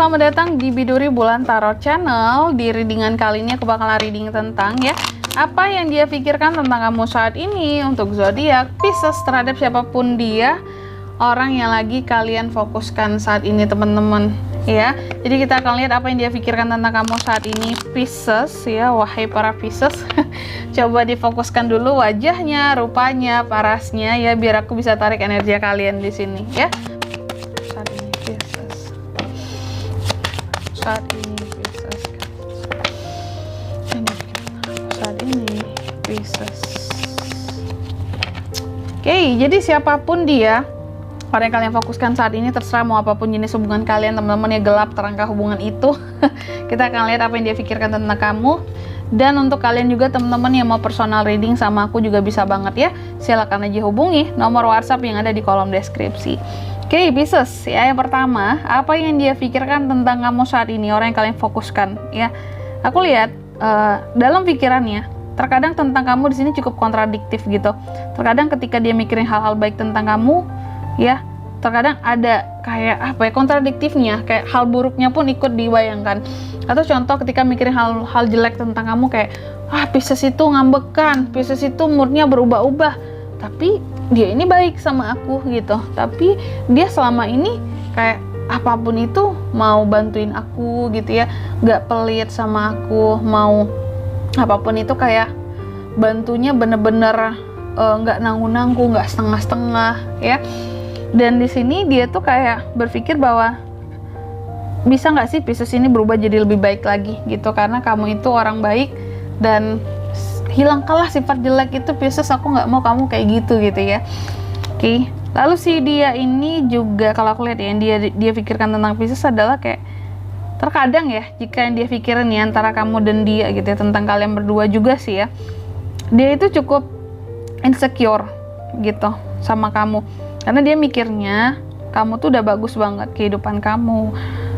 selamat datang di Biduri Bulan Tarot Channel. Di readingan kali ini aku bakal reading tentang apa yang dia pikirkan tentang kamu saat ini untuk zodiak Pisces terhadap siapapun dia, orang yang lagi kalian fokuskan saat ini, teman-teman ya. Jadi kita akan lihat apa yang dia pikirkan tentang kamu saat ini, Pisces ya. Wahai para Pisces, coba difokuskan dulu wajahnya, rupanya, parasnya ya, biar aku bisa tarik energi kalian di sini ya. Saat ini Pisces. Oke, jadi siapapun dia, orang yang kalian fokuskan saat ini, terserah mau apapun jenis hubungan kalian, teman-teman ya, gelap terangkah hubungan itu. Kita akan lihat apa yang dia pikirkan tentang kamu. Dan untuk kalian juga teman-teman yang mau personal reading sama aku juga bisa banget ya. Silakan aja hubungi nomor WhatsApp yang ada di kolom deskripsi. Oke, Pisces ya, yang pertama, apa yang dia pikirkan tentang kamu saat ini, orang yang kalian fokuskan ya. Aku lihat dalam pikirannya, terkadang tentang kamu di sini cukup kontradiktif gitu. Terkadang ketika dia mikirin hal-hal baik tentang kamu ya, terkadang ada kayak kontradiktifnya, kayak hal buruknya pun ikut dibayangkan. Atau contoh ketika mikirin hal jelek tentang kamu, kayak Pisces itu ngambekan, Pisces itu moodnya berubah-ubah, tapi dia ini baik sama aku gitu. Tapi dia selama ini kayak apapun itu mau bantuin aku gitu ya, gak pelit sama aku, mau apapun itu kayak bantunya bener-bener gak nanggung-nanggung, gak setengah-setengah ya. Dan di sini dia tuh kayak berpikir bahwa bisa nggak sih Pisces ini berubah jadi lebih baik lagi gitu, karena kamu itu orang baik dan hilangkanlah sifat jelek itu Pisces, aku nggak mau kamu kayak gitu ya. Oke. Lalu si dia ini juga, kalau aku lihat ya, yang dia pikirkan tentang Pisces adalah kayak terkadang ya, jika yang dia pikirin nih antara kamu dan dia gitu ya, tentang kalian berdua juga sih ya, dia itu cukup insecure gitu sama kamu, karena dia mikirnya kamu tuh udah bagus banget, kehidupan kamu,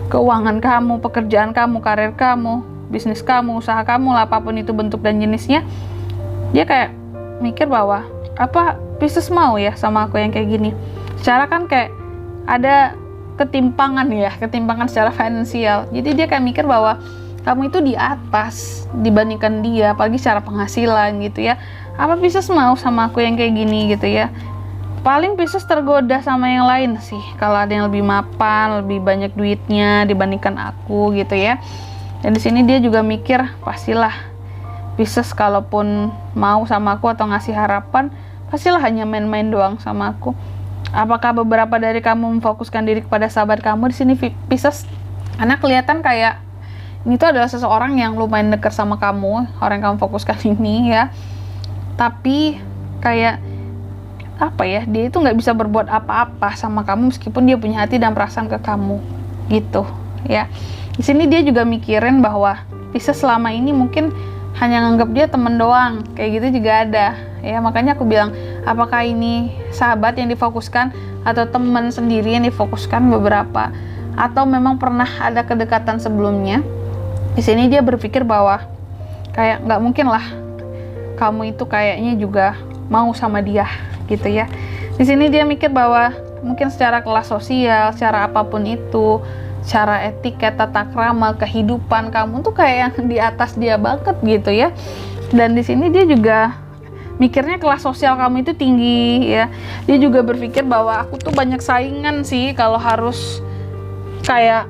keuangan kamu, pekerjaan kamu, karir kamu, bisnis kamu, usaha kamu lah, apapun itu bentuk dan jenisnya. Dia kayak mikir bahwa Pisces mau ya sama aku yang kayak gini. Secara kan kayak ada ketimpangan secara finansial. Jadi dia kayak mikir bahwa kamu itu di atas dibandingkan dia, apalagi secara penghasilan gitu ya. Apa Pisces mau sama aku yang kayak gini gitu ya. Paling Pisces tergoda sama yang lain sih, kalau ada yang lebih mapan, lebih banyak duitnya dibandingkan aku gitu ya. Dan di sini dia juga mikir, pastilah Pisces kalaupun mau sama aku atau ngasih harapan, pastilah hanya main-main doang sama aku. Apakah beberapa dari kamu memfokuskan diri kepada sahabat kamu di sini, Pisces? Karena kelihatan kayak ini tuh adalah seseorang yang lumayan dekat sama kamu, orang yang kamu fokuskan ini ya. Tapi kayak dia itu nggak bisa berbuat apa-apa sama kamu meskipun dia punya hati dan perasaan ke kamu gitu ya. Di sini dia juga mikirin bahwa Pisces selama ini mungkin hanya nganggap dia temen doang, kayak gitu juga ada ya. Makanya aku bilang, apakah ini sahabat yang difokuskan atau teman sendiri yang difokuskan beberapa, atau memang pernah ada kedekatan sebelumnya. Di sini dia berpikir bahwa kayak nggak mungkin lah kamu itu kayaknya juga mau sama dia gitu ya. Di sini dia mikir bahwa mungkin secara kelas sosial, secara apapun itu, cara etiket, tata krama, kehidupan kamu tuh kayak yang di atas dia banget gitu ya. Dan di sini dia juga mikirnya kelas sosial kamu itu tinggi ya. Dia juga berpikir bahwa aku tuh banyak saingan sih, kalau harus kayak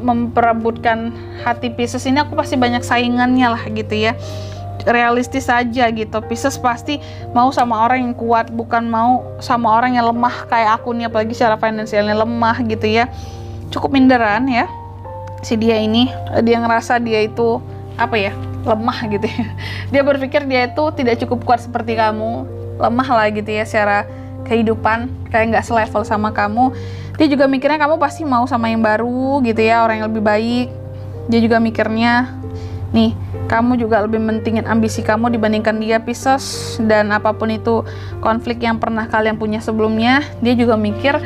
memperebutkan hati Pisces ini, aku pasti banyak saingannya lah gitu ya. Realistis aja gitu, Pisces pasti mau sama orang yang kuat, bukan mau sama orang yang lemah kayak aku nih, apalagi secara finansialnya lemah gitu ya. Cukup minderan ya si dia ini. Dia ngerasa dia itu lemah gitu ya. Dia berpikir dia itu tidak cukup kuat seperti kamu, lemah lah gitu ya secara kehidupan, kayak nggak selevel sama kamu. Dia juga mikirnya kamu pasti mau sama yang baru gitu ya, orang yang lebih baik. Dia juga mikirnya nih, kamu juga lebih mentingin ambisi kamu dibandingkan dia, Pisces. Dan apapun itu konflik yang pernah kalian punya sebelumnya, dia juga mikir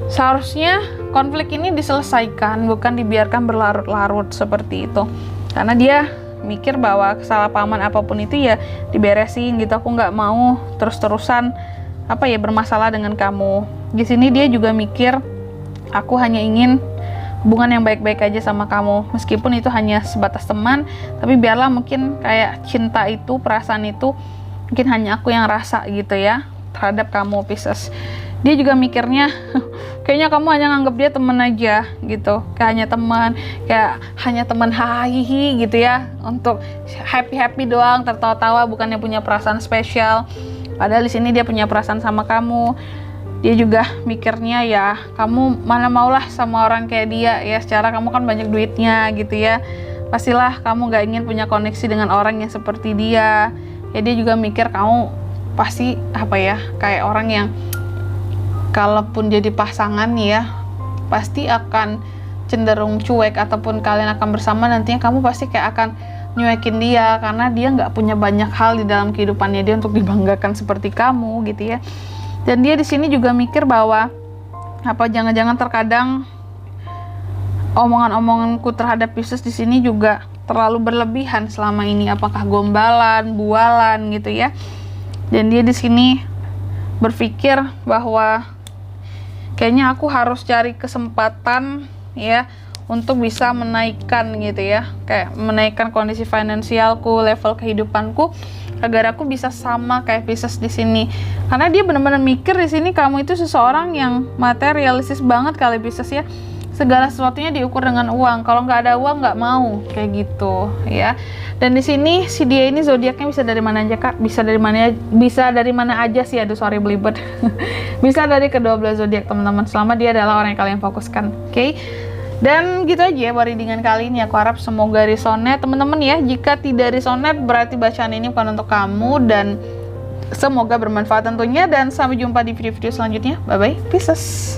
seharusnya konflik ini diselesaikan, bukan dibiarkan berlarut-larut seperti itu. Karena dia mikir bahwa kesalahpahaman apapun itu ya diberesin gitu. Aku nggak mau terus-terusan bermasalah dengan kamu. Di sini dia juga mikir, aku hanya ingin hubungan yang baik-baik aja sama kamu, meskipun itu hanya sebatas teman, tapi biarlah mungkin kayak cinta itu, perasaan itu mungkin hanya aku yang rasa gitu ya terhadap kamu Pisces. Dia juga mikirnya kayaknya kamu hanya nganggap dia teman aja gitu, kayak hanya teman hahihi gitu ya, untuk happy doang, tertawa-tawa, bukannya punya perasaan spesial. Padahal di sini dia punya perasaan sama kamu. Dia juga mikirnya ya kamu mana maulah sama orang kayak dia ya, secara kamu kan banyak duitnya gitu ya, pastilah kamu gak ingin punya koneksi dengan orang yang seperti dia. Ya dia juga mikir kamu pasti apa ya, kayak orang yang kalaupun jadi pasangan ya pasti akan cenderung cuek, ataupun kalian akan bersama nantinya kamu pasti kayak akan nyuekin dia karena dia nggak punya banyak hal di dalam kehidupannya dia untuk dibanggakan seperti kamu gitu ya. Dan dia di sini juga mikir bahwa apa jangan-jangan terkadang omongan-omonganku terhadap Pisces di sini juga terlalu berlebihan selama ini, apakah gombalan, bualan gitu ya. Dan dia di sini berpikir bahwa kayaknya aku harus cari kesempatan ya untuk bisa menaikkan gitu ya, kayak menaikkan kondisi finansialku, level kehidupanku, agar aku bisa sama kayak Pisces di sini. Karena dia benar-benar mikir di sini kamu itu seseorang yang materialistis banget kali Pisces ya. Segala sesuatunya diukur dengan uang. Kalau nggak ada uang nggak mau kayak gitu ya. Dan di sini si dia ini zodiaknya bisa dari mana aja Kak? Bisa dari mana aja sih. Aduh sorry belibet. Bisa dari ke-12 zodiak teman-teman. Selama dia adalah orang yang kalian fokuskan. Oke? Dan gitu aja ya readingan kali ini. Aku harap semoga resonate teman-teman ya. Jika tidak resonate berarti bacaan ini bukan untuk kamu, dan semoga bermanfaat tentunya. Dan sampai jumpa di video-video selanjutnya. Bye bye. Pisces.